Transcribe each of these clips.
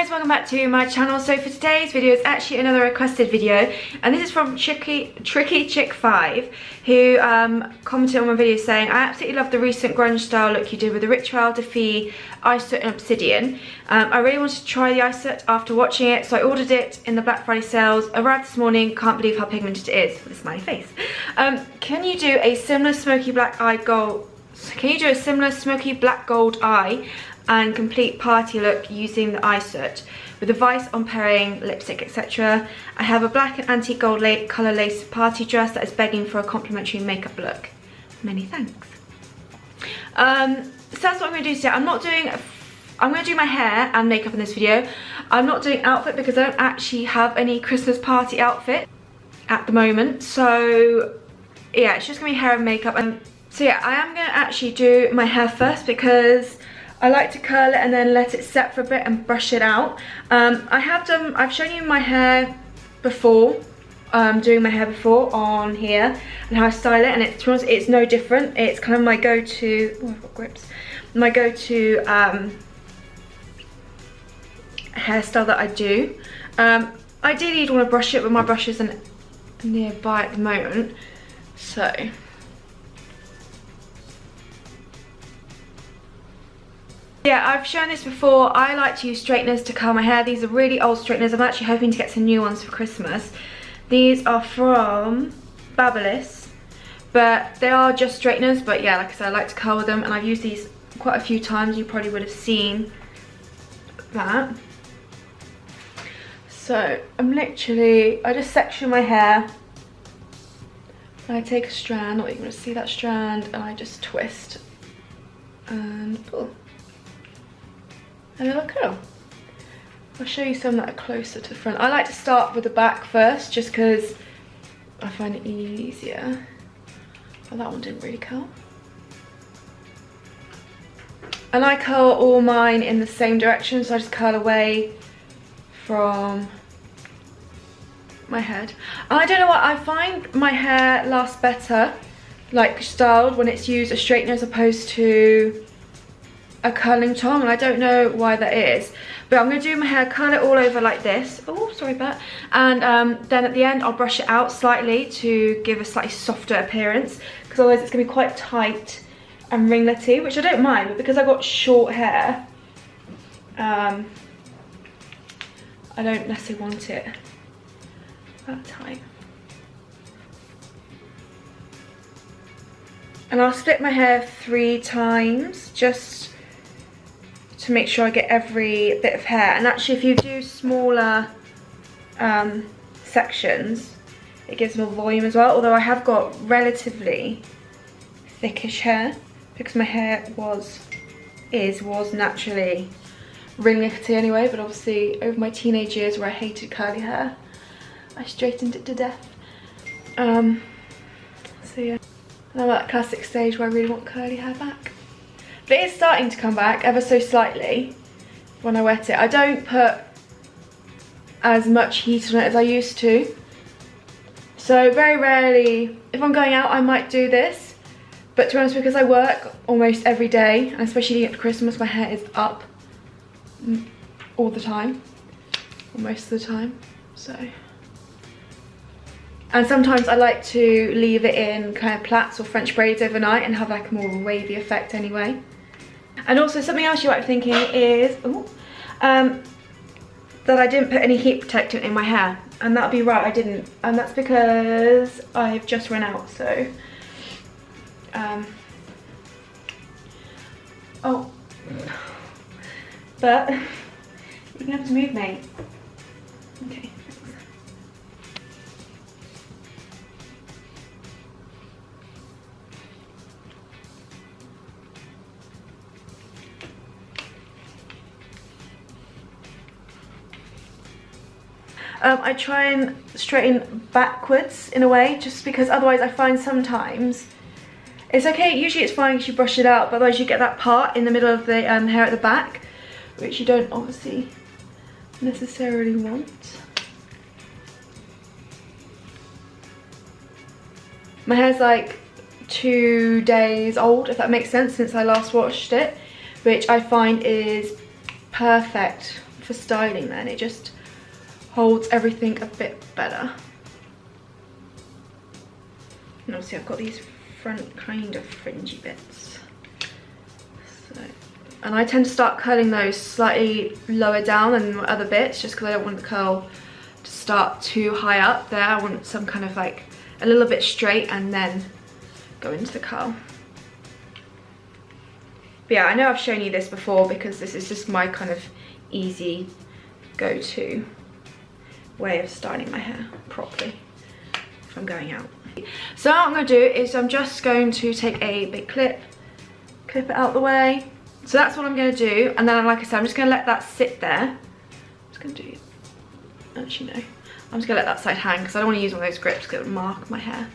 guys, welcome back to my channel. So for today's video, it's actually another requested video, and this is from Tricky Chick 5, who commented on my video saying, I absolutely love the recent grunge style look you did with the Ritual, Defy, Isoot and Obsidian. I really wanted to try the Isoot after watching it, so I ordered it in the Black Friday sales. Arrived this morning, can't believe how pigmented it is, with a smiley face. Can you do a similar smoky black gold eye and complete party look using the Isoot with advice on pairing lipstick, etc. I have a black and antique gold colour lace party dress that is begging for a complimentary makeup look. Many thanks. So that's what I'm going to do today. I'm going to do my hair and makeup in this video. I'm not doing outfit because I don't actually have any Christmas party outfit at the moment. So yeah, it's just going to be hair and makeup. So yeah, I am going to actually do my hair first because I like to curl it and then let it set for a bit and brush it out. I've shown you my hair before, doing my hair before on here and how I style it, and to be honest, it's no different. It's kind of my go-to, oh I've got grips, my go-to hairstyle that I do. Ideally you'd want to brush it, but my brush isn't nearby at the moment, so. Yeah, I've shown this before. I like to use straighteners to curl my hair. These are really old straighteners. I'm actually hoping to get some new ones for Christmas. These are from Babyliss, but they are just straighteners. But yeah, like I said, I like to curl with them, and I've used these quite a few times. You probably would have seen that. So I just section my hair. And I take a strand, not even going to see that strand, and I just twist and pull. And then I'll curl. I'll show you some that are closer to the front. I like to start with the back first, just because I find it easier. Oh, that one didn't really curl. And I curl all mine in the same direction, so I just curl away from my head. And I don't know what, I find my hair lasts better, like styled, when it's used a straightener as opposed to a curling tong, and I don't know why that is, but I'm going to do my hair, curl it all over like this. Oh, sorry about that. And then at the end I'll brush it out slightly to give a slightly softer appearance, because otherwise it's going to be quite tight and ringlety, which I don't mind, but because I've got short hair, I don't necessarily want it that tight. And I'll split my hair 3 times just to make sure I get every bit of hair. And actually, if you do smaller sections, it gives more volume as well, although I have got relatively thickish hair because my hair was naturally ringlety anyway, but obviously over my teenage years where I hated curly hair, I straightened it to death. So yeah, and I'm at that classic stage where I really want curly hair back. But it's starting to come back ever so slightly when I wet it. I don't put as much heat on it as I used to. So very rarely, if I'm going out, I might do this. But to be honest, because I work almost every day, and especially leading up to Christmas, my hair is up all the time, or most of the time, so. And sometimes I like to leave it in kind of plaits or French braids overnight and have like a more wavy effect anyway. And also something else you might be thinking is, that I didn't put any heat protectant in my hair. And that'll be right, I didn't. And that's because I've just run out, so. Oh. But, you're gonna have to move, mate. Okay. I try and straighten backwards in a way, just because otherwise I find sometimes it's okay, usually it's fine because you brush it out, but otherwise you get that part in the middle of the hair at the back, which you don't obviously necessarily want. My hair's like 2 days old, if that makes sense, since I last washed it, which I find is perfect for styling then. It just holds everything a bit better. And obviously I've got these front kind of fringy bits. So, and I tend to start curling those slightly lower down than my other bits, just because I don't want the curl to start too high up there. I want some kind of like a little bit straight and then go into the curl. But yeah, I know I've shown you this before because this is just my kind of easy go-to way of styling my hair properly if I'm going out. So what I'm going to do is I'm just going to take a big clip it out the way. So that's what I'm going to do, and then like I said, I'm just going to let that sit there. I'm just going to do, actually no, I'm just going to let that side hang because I don't want to use one of those grips because it would mark my hair.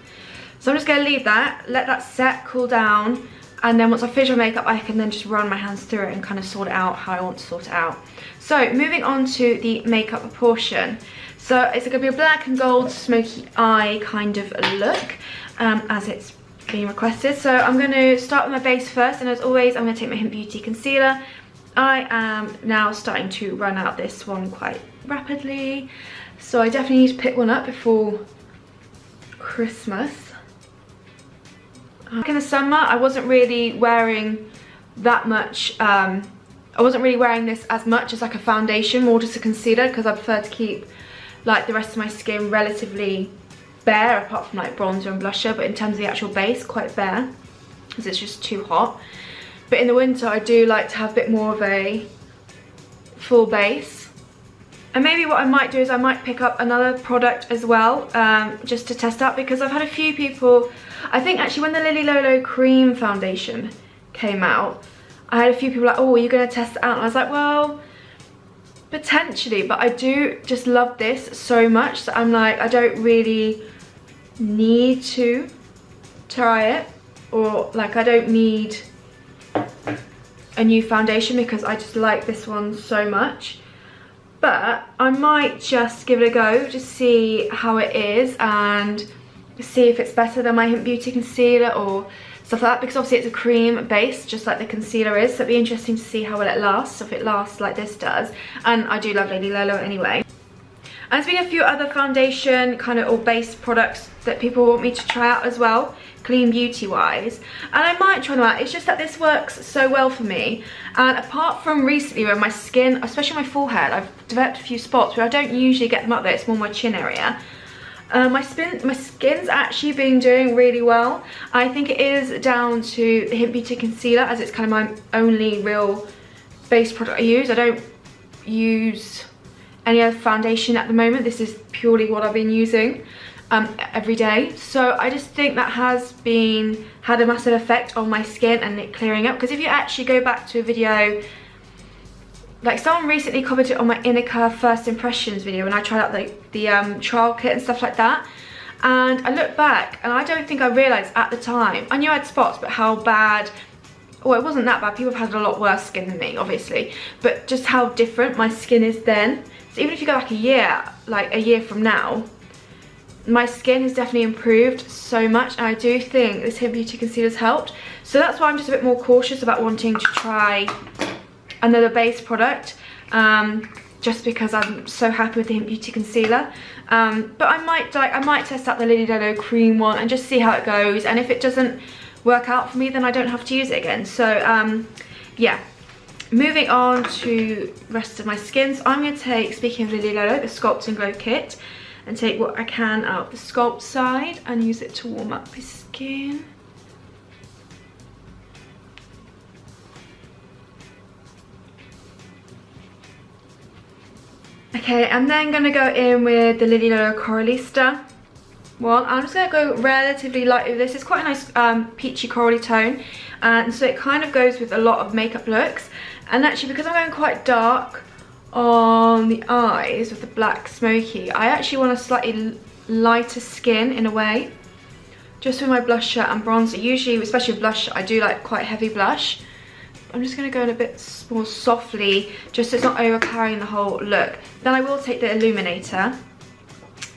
So I'm just going to leave that, let that set, cool down, and then once I finish my makeup I can then just run my hands through it and kind of sort it out how I want to sort it out. So moving on to the makeup portion. So it's going to be a black and gold smoky eye kind of look, as it's being requested. So I'm going to start with my base first, and as always I'm going to take my Hint Beauty concealer. I am now starting to run out this one quite rapidly, so I definitely need to pick one up before Christmas. In the summer I wasn't really wearing that much, I wasn't really wearing this as much as like a foundation, more just a concealer, because I prefer to keep like the rest of my skin relatively bare, apart from like bronzer and blusher, but in terms of the actual base, quite bare because it's just too hot. But in the winter I do like to have a bit more of a full base. And maybe what I might do is I might pick up another product as well, just to test out, because I've had a few people, I think actually when the Lily Lolo cream foundation came out, I had a few people like, oh, are you going to test it out? And I was like, well, potentially, but I do just love this so much that I'm like, I don't really need to try it, or like I don't need a new foundation because I just like this one so much. But I might just give it a go, just see how it is and see if it's better than my Hint Beauty concealer or stuff like that, because obviously it's a cream base just like the concealer is, so it'd be interesting to see how well it lasts, if it lasts like this does. And I do love Lady Lolo anyway. And there's been a few other foundation kind of or base products that people want me to try out as well, clean beauty wise, and I might try them out. It's just that this works so well for me, and apart from recently where my skin, especially my forehead, I've developed a few spots where I don't usually get them up there, it's more my chin area. My skin's actually been doing really well. I think it is down to the Hint Beauty concealer, as it's kind of my only real base product I use. I don't use any other foundation at the moment. This is purely what I've been using every day. So I just think that has had a massive effect on my skin and it clearing up. Because if you actually go back to a video, like someone recently commented on my Inica first impressions video when I tried out the trial kit and stuff like that, and I look back and I don't think I realised at the time, I knew I had spots, but how bad, well, it wasn't that bad, people have had a lot worse skin than me obviously, but just how different my skin is then. So even if you go back a year, like a year from now, my skin has definitely improved so much, and I do think this Hint Beauty concealer's helped. So that's why I'm just a bit more cautious about wanting to try another base product, just because I'm so happy with the Hint Beauty concealer. But I might test out the Lily Lolo cream one and just see how it goes, and if it doesn't work out for me, then I don't have to use it again. So yeah, moving on to the rest of my skin. So I'm going to take, speaking of Lily Lolo, the Sculpt and Glow kit, and take what I can out of the Sculpt side and use it to warm up my skin. Okay, I'm then going to go in with the Lily Lolo Coralista one. I'm just going to go relatively light with this. It's quite a nice peachy corally tone, and so it kind of goes with a lot of makeup looks. And actually, because I'm going quite dark on the eyes with the black smoky, I actually want a slightly lighter skin in a way, just with my blusher and bronzer. Usually, especially with blush, I do like quite heavy blush. I'm just going to go in a bit more softly, just so it's not overpowering the whole look. Then I will take the illuminator,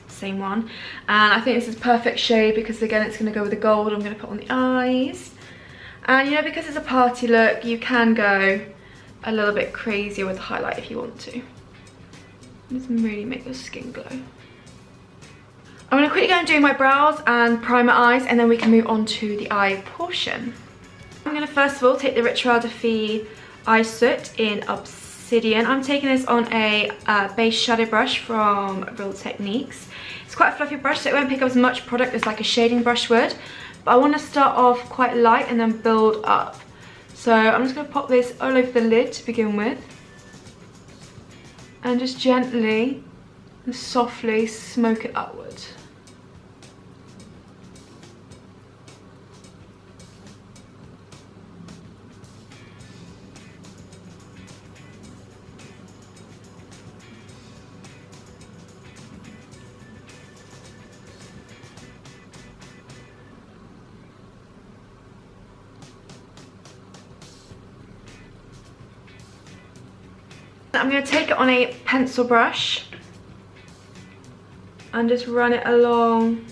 same one, and I think this is perfect shade because again it's going to go with the gold I'm going to put on the eyes. And you know, because it's a party look, you can go a little bit crazier with the highlight if you want to. Just really make your skin glow. I'm going to quickly go and do my brows and prime my eyes, and then we can move on to the eye portion. I'm going to first of all take the Rituel de Fille eye soot in Obsidian. I'm taking this on a base shadow brush from Real Techniques. It's quite a fluffy brush, so it won't pick up as much product as like a shading brush would. But I want to start off quite light and then build up. So I'm just going to pop this all over the lid to begin with. And just gently and softly smoke it upwards. I'm going to take it on a pencil brush and just run it along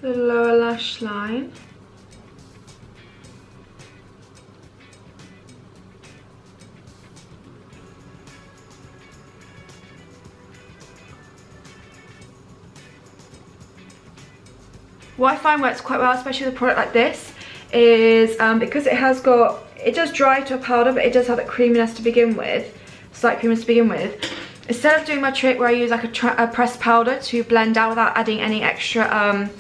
the lower lash line. What I find works quite well, especially with a product like this, is because it does dry to a powder, but it does have that creaminess to begin with. Slight creaminess to begin with. Instead of doing my trick where I use like a pressed powder to blend out without adding any extra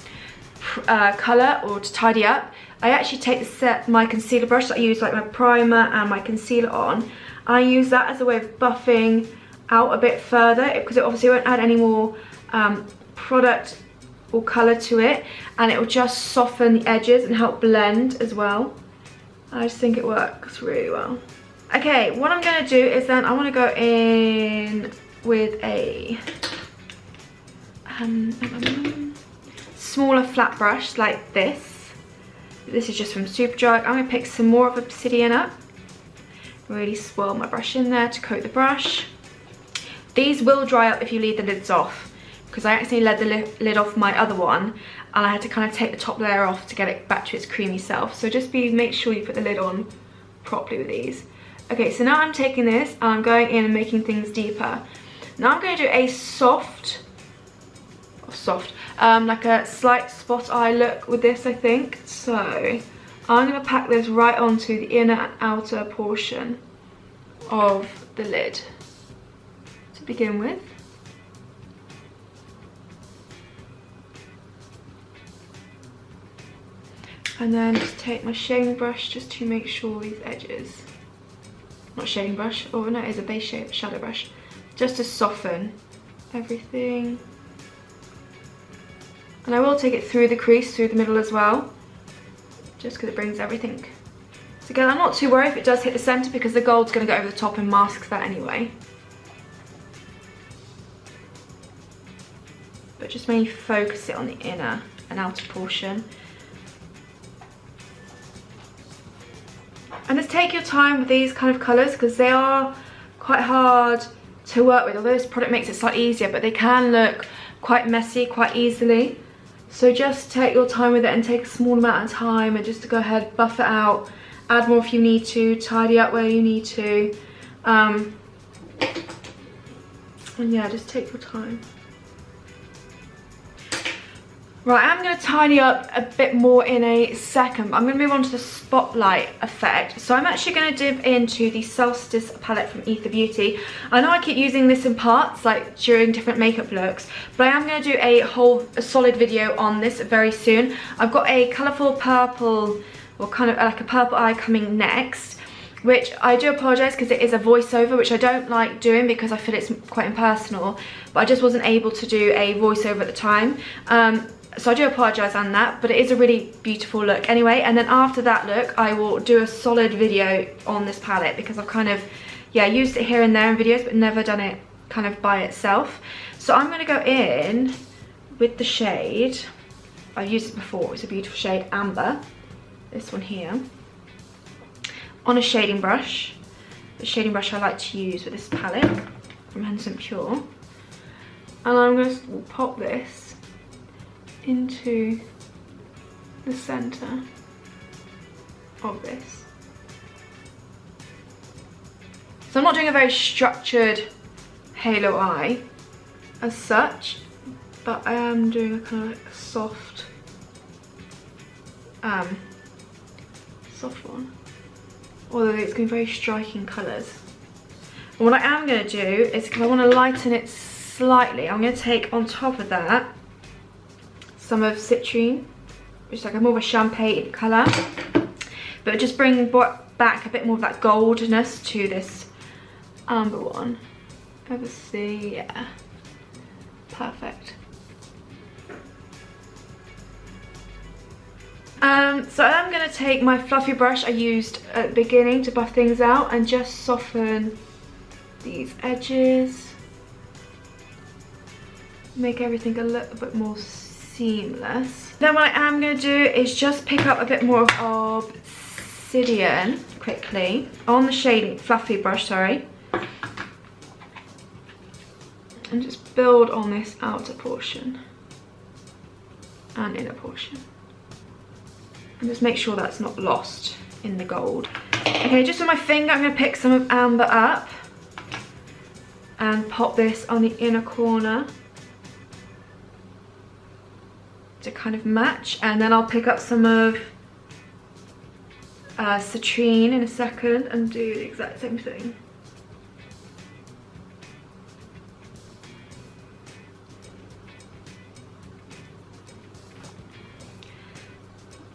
colour or to tidy up, I actually take my concealer brush that I use like my primer and my concealer on, and I use that as a way of buffing out a bit further, because it obviously won't add any more product or colour to it, and it will just soften the edges and help blend as well. I just think it works really well. Okay, what I'm going to do is then I want to go in with a smaller flat brush like this. This is just from Superdrug. I'm going to pick some more of Obsidian up. Really swirl my brush in there to coat the brush. These will dry up if you leave the lids off, because I accidentally let the lid off my other one and I had to kind of take the top layer off to get it back to its creamy self. So just make sure you put the lid on properly with these. Okay, so now I'm taking this and I'm going in and making things deeper. Now I'm going to do a like a slight spot eye look with this, I think. So I'm going to pack this right onto the inner and outer portion of the lid to begin with. And then just take my shading brush just to make sure these edges, not shading brush, oh no, it's a base shadow brush, just to soften everything. And I will take it through the crease, through the middle as well, just because it brings everything together. I'm not too worried if it does hit the centre, because the gold's going to go over the top and masks that anyway. But just mainly focus it on the inner and outer portion. And just take your time with these kind of colours, because they are quite hard to work with. Although this product makes it slightly easier, but they can look quite messy quite easily. So just take your time with it and take a small amount of time and just to go ahead, buff it out, add more if you need to, tidy up where you need to. And yeah, just take your time. Right, I'm going to tidy up a bit more in a second, but I'm going to move on to the spotlight effect. So I'm actually going to dip into the Solstice palette from Ether Beauty. I know I keep using this in parts, like during different makeup looks, but I am going to do a solid video on this very soon. I've got a colourful purple, or kind of like a purple eye coming next, which I do apologise because it is a voiceover, which I don't like doing because I feel it's quite impersonal, but I just wasn't able to do a voiceover at the time. So I do apologise on that, but it is a really beautiful look anyway. And then after that look, I will do a solid video on this palette, because I've kind of, yeah, used it here and there in videos, but never done it kind of by itself. So I'm going to go in with the shade, I've used it before, it's a beautiful shade, Amber, this one here, on a shading brush. The shading brush I like to use with this palette from Henson Pure. And I'm going to pop this into the centre of this. So I'm not doing a very structured halo eye as such, but I am doing a kind of like a soft one, although it's going to be very striking colours. And what I am going to do is, because I want to lighten it slightly, I'm going to take on top of that some of citrine, which is like a more of a champagne colour, but just bring back a bit more of that goldness to this amber one. Ever see? Yeah, perfect. So I'm going to take my fluffy brush I used at the beginning to buff things out and just soften these edges, make everything a little bit more seamless. Then what I am going to do is just pick up a bit more of obsidian quickly on the shading fluffy brush, sorry, and just build on this outer portion and inner portion. And just make sure that's not lost in the gold. Okay, just with my finger, I'm going to pick some of amber up and pop this on the inner corner to kind of match. And then I'll pick up some of citrine in a second and do the exact same thing.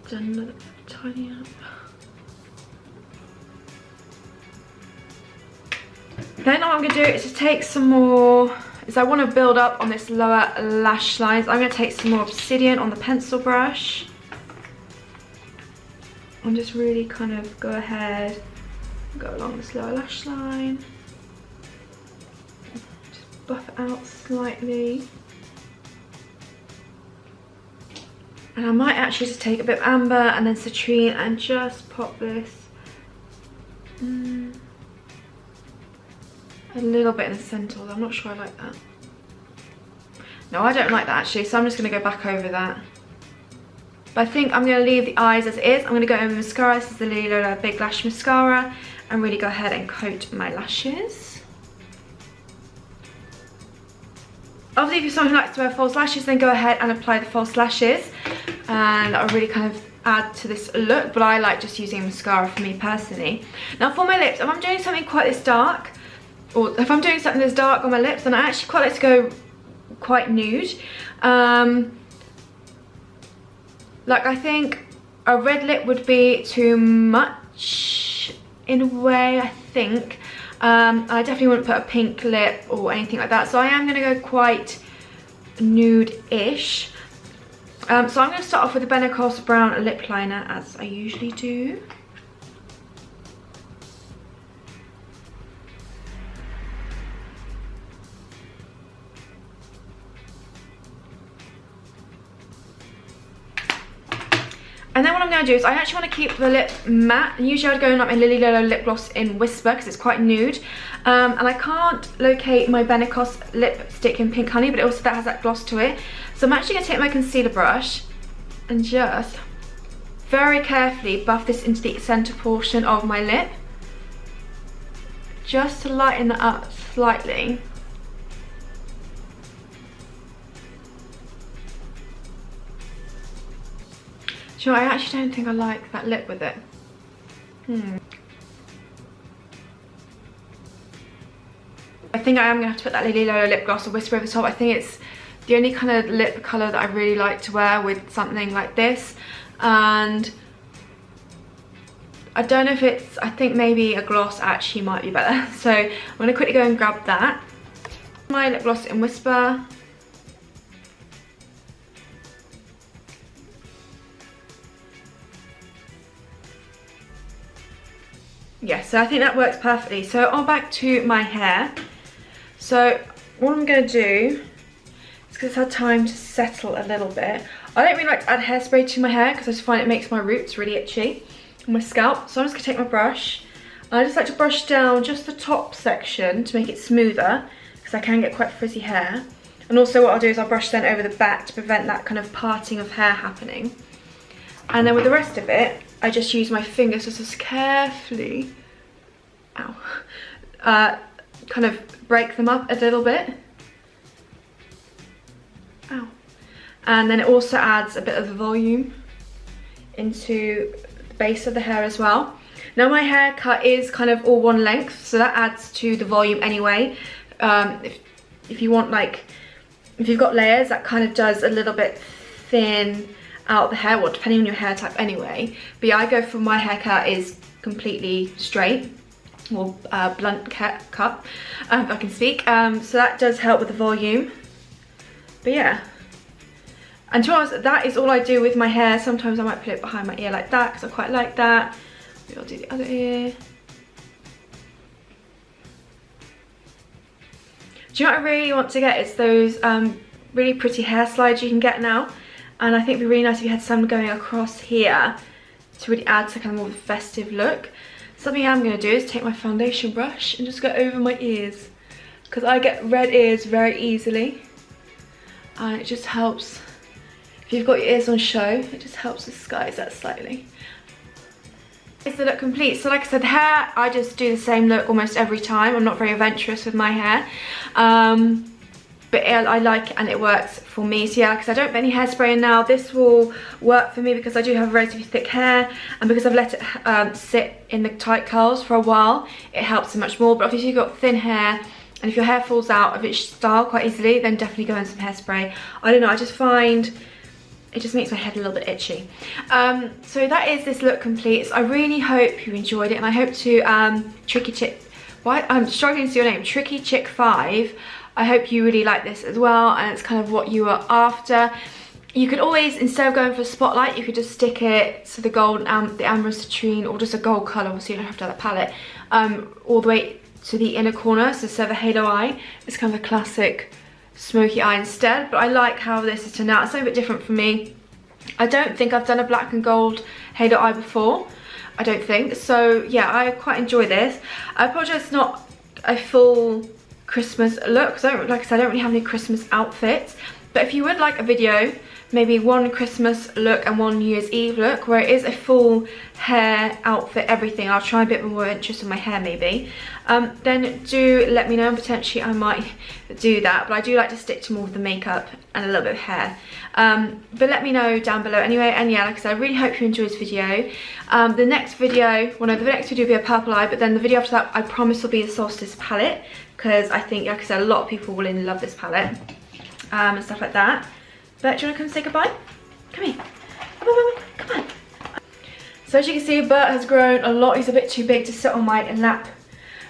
Done another tiny up. Then what I'm going to do is just take some more, I want to build up on this lower lash lines. I'm going to take some more obsidian on the pencil brush and just really kind of go ahead and go along this lower lash line. Just buff it out slightly. And I might actually just take a bit of amber and then citrine and just pop this a little bit in the centre, although I'm not sure I like that. No, I don't like that actually, so I'm just going to go back over that. But I think I'm going to leave the eyes as it is. I'm going to go over the mascara. This is the Lily Lola Big Lash Mascara, and really go ahead and coat my lashes. Obviously, if you're someone who likes to wear false lashes, then go ahead and apply the false lashes, and that'll really kind of add to this look. But I like just using mascara for me personally. Now for my lips, if I'm doing something quite this dark, or if I'm doing something that's dark on my lips, then I actually quite like to go quite nude. Like I think a red lip would be too much in a way, I think. I definitely wouldn't put a pink lip or anything like that, so I am going to go quite nude-ish. So I'm going to start off with the Benecos Brown Lip Liner, as I usually do. And then what I'm going to do is I actually want to keep the lip matte. And usually I'd go in like my Lily Lola lip gloss in Whisper because it's quite nude. And I can't locate my Benecos lipstick in Pink Honey, but it also that has that gloss to it. So I'm actually going to take my concealer brush and just very carefully buff this into the centre portion of my lip, just to lighten that up slightly. Do you know, I actually don't think I like that lip with it. I think I am going to have to put that Lily Lola lip gloss or Whisper over the top. I think it's the only kind of lip colour that I really like to wear with something like this. And I don't know if it's, I think maybe a gloss actually might be better. So I'm going to quickly go and grab that. My lip gloss in Whisper. Yes, so I think that works perfectly. So on back to my hair. So what I'm going to do, is because it's had time to settle a little bit. I don't really like to add hairspray to my hair because I just find it makes my roots really itchy on my scalp. So I'm just going to take my brush. I just like to brush down just the top section to make it smoother because I can get quite frizzy hair. And also what I'll do is I'll brush then over the back to prevent that kind of parting of hair happening. And then with the rest of it, I just use my fingers just as carefully, kind of break them up a little bit. Ow. And then it also adds a bit of volume into the base of the hair as well. Now my haircut is kind of all one length, so that adds to the volume anyway. If you want, like, if you've got layers, that kind of does a little bit thin out the hair, well, depending on your hair type anyway. But yeah, I go for my haircut is completely straight, or blunt cut, if I can speak. So that does help with the volume. But yeah. And to be honest, that is all I do with my hair. Sometimes I might put it behind my ear like that, because I quite like that. Maybe I'll do the other ear. Do you know what I really want to get is those really pretty hair slides you can get now. And I think it'd be really nice if you had some going across here to really add to kind of more of a festive look. Something I'm going to do is take my foundation brush and just go over my ears, because I get red ears very easily. And it just helps, if you've got your ears on show, it just helps disguise that slightly. Is the look complete? So like I said, the hair, I just do the same look almost every time. I'm not very adventurous with my hair. But I like it and it works for me. So yeah, like I said, I don't put any hairspray in now. This will work for me because I do have relatively thick hair, and because I've let it sit in the tight curls for a while, it helps so much more. But obviously if you've got thin hair, and if your hair falls out of its style quite easily, then definitely go in some hairspray. I don't know, I just find it just makes my head a little bit itchy. So that is this look complete. So I really hope you enjoyed it, and I hope to Tricky Chick, why I'm struggling to see your name, Tricky Chick 5. I hope you really like this as well, and it's kind of what you are after. You could always, instead of going for a spotlight, you could just stick it to the gold, the amber citrine, or just a gold colour, so you don't have to have that palette, all the way to the inner corner, so instead of a halo eye, it's kind of a classic smoky eye instead. But I like how this has turned out. It's a bit different for me. I don't think I've done a black and gold halo eye before. I don't think. So yeah, I quite enjoy this. I apologise it's not a full Christmas look, because like I said, I don't really have any Christmas outfits. But if you would like a video, maybe one Christmas look and one New Year's Eve look, where it is a full hair outfit, everything, I'll try a bit more interest in my hair maybe, then do let me know, and potentially I might do that. But I do like to stick to more of the makeup and a little bit of hair. But let me know down below anyway. And yeah, like I said, I really hope you enjoyed this video. The next video, well no, the next video will be a purple eye, but then the video after that I promise will be the Solstice palette, because I think, like I said, a lot of people will really love this palette, and stuff like that. Bert, do you want to come say goodbye? Come here. Come on. So as you can see, Bert has grown a lot. He's a bit too big to sit on my lap,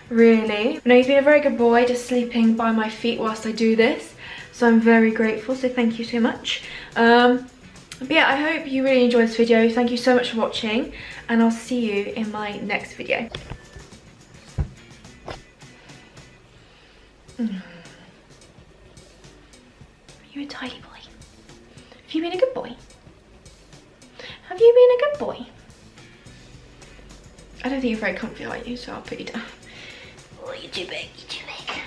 really. No, he's been a very good boy, just sleeping by my feet whilst I do this. So I'm very grateful, so thank you so much. But yeah, I hope you really enjoyed this video. Thank you so much for watching, and I'll see you in my next video. Are you a tidy boy? Have you been a good boy? Have you been a good boy? I don't think you're very comfy, are you? So I'll put you down. Oh, you're too big, you're too big.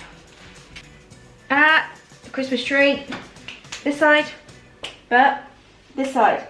The Christmas tree. This side. But this side.